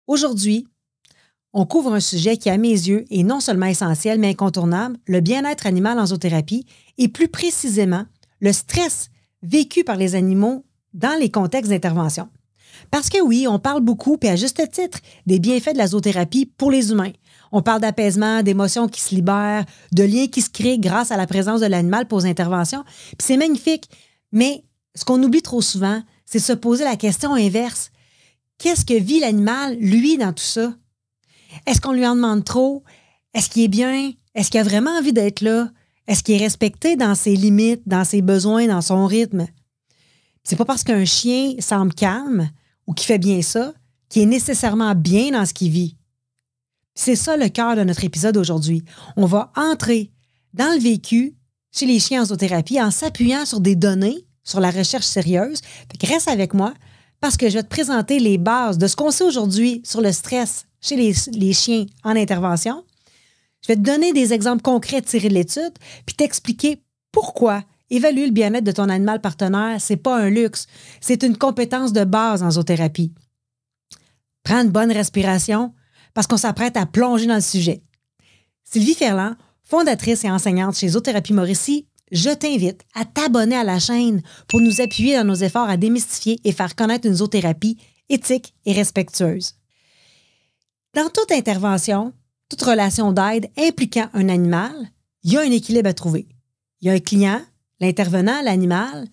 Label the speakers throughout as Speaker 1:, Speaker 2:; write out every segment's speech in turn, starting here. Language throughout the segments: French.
Speaker 1: Aujourd'hui, on couvre un sujet qui, à mes yeux, est non seulement essentiel, mais incontournable, le bien-être animal en zoothérapie et plus précisément, le stress vécu par les animaux dans les contextes d'intervention. Parce que oui, on parle beaucoup, puis à juste titre, des bienfaits de la zoothérapie pour les humains. On parle d'apaisement, d'émotions qui se libèrent, de liens qui se créent grâce à la présence de l'animal pour les interventions. Puis c'est magnifique, mais ce qu'on oublie trop souvent, c'est de se poser la question inverse. Qu'est-ce que vit l'animal, lui, dans tout ça? Est-ce qu'on lui en demande trop? Est-ce qu'il est bien? Est-ce qu'il a vraiment envie d'être là? Est-ce qu'il est respecté dans ses limites, dans ses besoins, dans son rythme? C'est pas parce qu'un chien semble calme ou qu'il fait bien ça qu'il est nécessairement bien dans ce qu'il vit. C'est ça le cœur de notre épisode aujourd'hui. On va entrer dans le vécu chez les chiens en zoothérapie en s'appuyant sur des données, sur la recherche sérieuse. Fait que reste avec moi parce que je vais te présenter les bases de ce qu'on sait aujourd'hui sur le stress chez les chiens en intervention. Je vais te donner des exemples concrets tirés de l'étude, puis t'expliquer pourquoi évaluer le bien-être de ton animal partenaire, c'est pas un luxe, c'est une compétence de base en zoothérapie. Prends une bonne respiration parce qu'on s'apprête à plonger dans le sujet. Sylvie Ferland, fondatrice et enseignante chez Zoothérapie Mauricie, je t'invite à t'abonner à la chaîne pour nous appuyer dans nos efforts à démystifier et faire connaître une zoothérapie éthique et respectueuse. Dans toute intervention, toute relation d'aide impliquant un animal, il y a un équilibre à trouver. Il y a un client, l'intervenant, l'animal,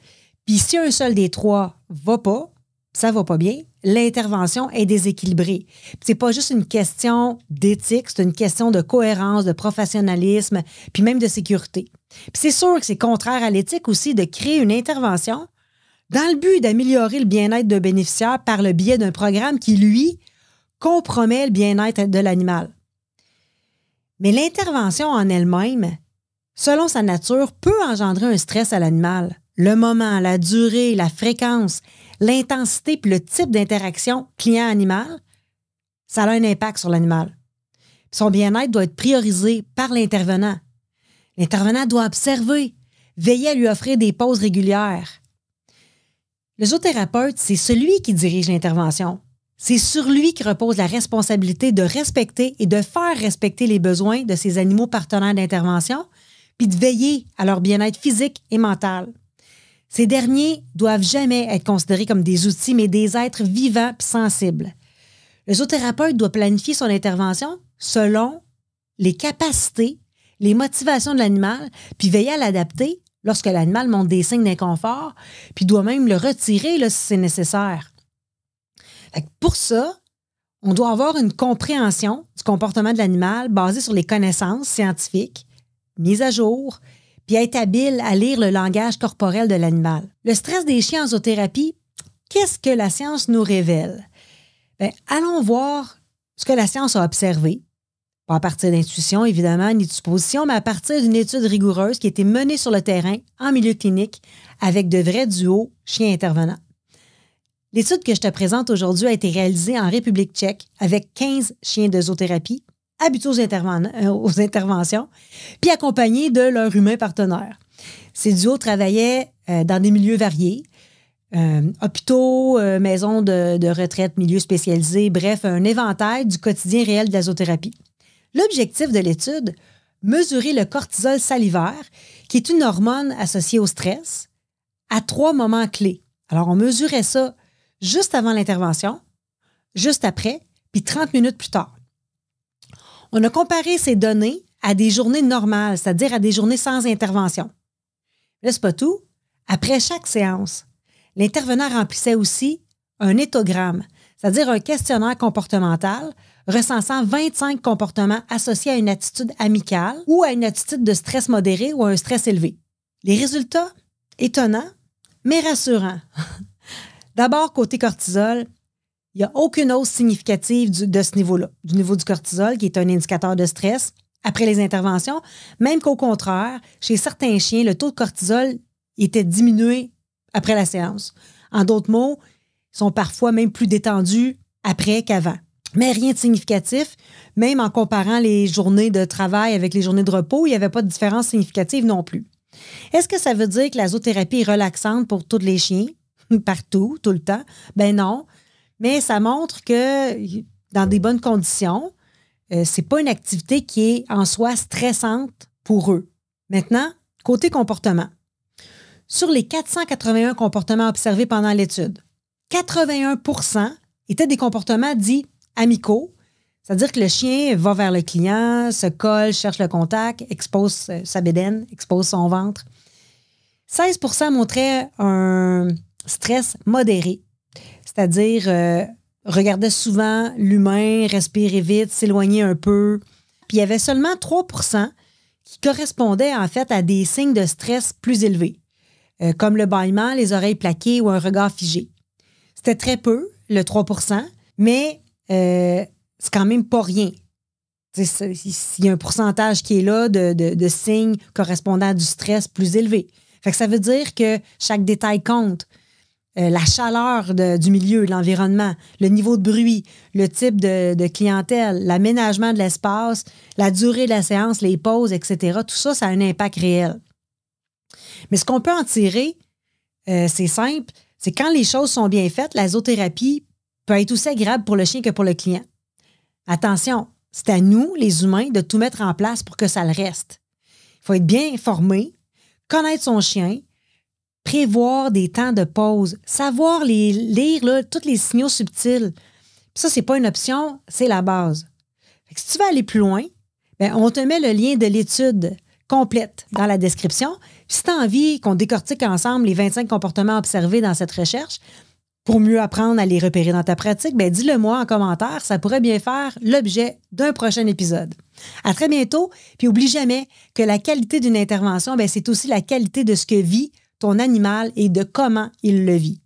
Speaker 1: puis si un seul des trois va pas, ça va pas bien, l'intervention est déséquilibrée. C'est pas juste une question d'éthique, c'est une question de cohérence, de professionnalisme, puis même de sécurité. Puis c'est sûr que c'est contraire à l'éthique aussi de créer une intervention dans le but d'améliorer le bien-être d'un bénéficiaire par le biais d'un programme qui, lui, compromet le bien-être de l'animal. Mais l'intervention en elle-même, selon sa nature, peut engendrer un stress à l'animal. Le moment, la durée, la fréquence, l'intensité puis le type d'interaction client-animal, ça a un impact sur l'animal. Son bien-être doit être priorisé par l'intervenant. L'intervenant doit observer, veiller à lui offrir des pauses régulières. Le zoothérapeute, c'est celui qui dirige l'intervention. C'est sur lui que repose la responsabilité de respecter et de faire respecter les besoins de ses animaux partenaires d'intervention, puis de veiller à leur bien-être physique et mental. Ces derniers doivent jamais être considérés comme des outils, mais des êtres vivants et sensibles. Le zoothérapeute doit planifier son intervention selon les capacités, les motivations de l'animal, puis veiller à l'adapter lorsque l'animal montre des signes d'inconfort, puis doit même le retirer là, si c'est nécessaire. Pour ça, on doit avoir une compréhension du comportement de l'animal basée sur les connaissances scientifiques, mises à jour, puis être habile à lire le langage corporel de l'animal. Le stress des chiens en zoothérapie, qu'est-ce que la science nous révèle? Bien, allons voir ce que la science a observé. Pas à partir d'intuition, évidemment, ni de supposition, mais à partir d'une étude rigoureuse qui a été menée sur le terrain, en milieu clinique, avec de vrais duos chiens-intervenants. L'étude que je te présente aujourd'hui a été réalisée en République tchèque avec 15 chiens de zoothérapie habitués aux interventions, puis accompagnés de leur humain partenaire. Ces duos travaillaient dans des milieux variés, hôpitaux, maisons de retraite, milieux spécialisés, bref, un éventail du quotidien réel de la zoothérapie. L'objectif de l'étude, mesurer le cortisol salivaire, qui est une hormone associée au stress, à 3 moments clés. Alors, on mesurait ça juste avant l'intervention, juste après, puis 30 minutes plus tard. On a comparé ces données à des journées normales, c'est-à-dire à des journées sans intervention. Là, c'est pas tout. Après chaque séance, l'intervenant remplissait aussi un éthogramme, c'est-à-dire un questionnaire comportemental recensant 25 comportements associés à une attitude amicale ou à une attitude de stress modéré ou à un stress élevé. Les résultats, étonnants, mais rassurants. D'abord, côté cortisol, il n'y a aucune hausse significative de ce niveau-là, du niveau du cortisol, qui est un indicateur de stress, après les interventions, même qu'au contraire, chez certains chiens, le taux de cortisol était diminué après la séance. En d'autres mots, ils sont parfois même plus détendus après qu'avant. Mais rien de significatif, même en comparant les journées de travail avec les journées de repos, il n'y avait pas de différence significative non plus. Est-ce que ça veut dire que la zoothérapie est relaxante pour tous les chiens? Partout, tout le temps? Ben non. Mais ça montre que dans des bonnes conditions. C'est pas une activité qui est en soi stressante pour eux. Maintenant, côté comportement. Sur les 481 comportements observés pendant l'étude, 81% étaient des comportements dits amicaux, c'est-à-dire que le chien va vers le client, se colle, cherche le contact, expose sa bédaine, expose son ventre. 16% montraient un stress modéré, c'est-à-dire regardait souvent l'humain, respirait vite, s'éloignait un peu. Puis il y avait seulement 3% qui correspondaient en fait à des signes de stress plus élevés, comme le bâillement, les oreilles plaquées ou un regard figé. C'était très peu, le 3%, mais c'est quand même pas rien. Il y a un pourcentage qui est là de signes correspondant à du stress plus élevé. Fait que ça veut dire que chaque détail compte. La chaleur du milieu, de l'environnement, le niveau de bruit, le type de clientèle, l'aménagement de l'espace, la durée de la séance, les pauses, etc. Tout ça, ça a un impact réel. Mais ce qu'on peut en tirer, c'est simple, c'est quand les choses sont bien faites, la zoothérapie peut être aussi agréable pour le chien que pour le client. Attention, c'est à nous, les humains, de tout mettre en place pour que ça le reste. Il faut être bien informé, connaître son chien, prévoir des temps de pause, savoir lire là, tous les signaux subtils. Puis ça, c'est pas une option, c'est la base. Fait que si tu veux aller plus loin, bien, on te met le lien de l'étude complète dans la description. Puis si tu as envie qu'on décortique ensemble les 25 comportements observés dans cette recherche, pour mieux apprendre à les repérer dans ta pratique, bien, dis-le moi en commentaire, ça pourrait bien faire l'objet d'un prochain épisode. À très bientôt, puis oublie jamais que la qualité d'une intervention, bien, c'est aussi la qualité de ce que vit ton animal et de comment il le vit.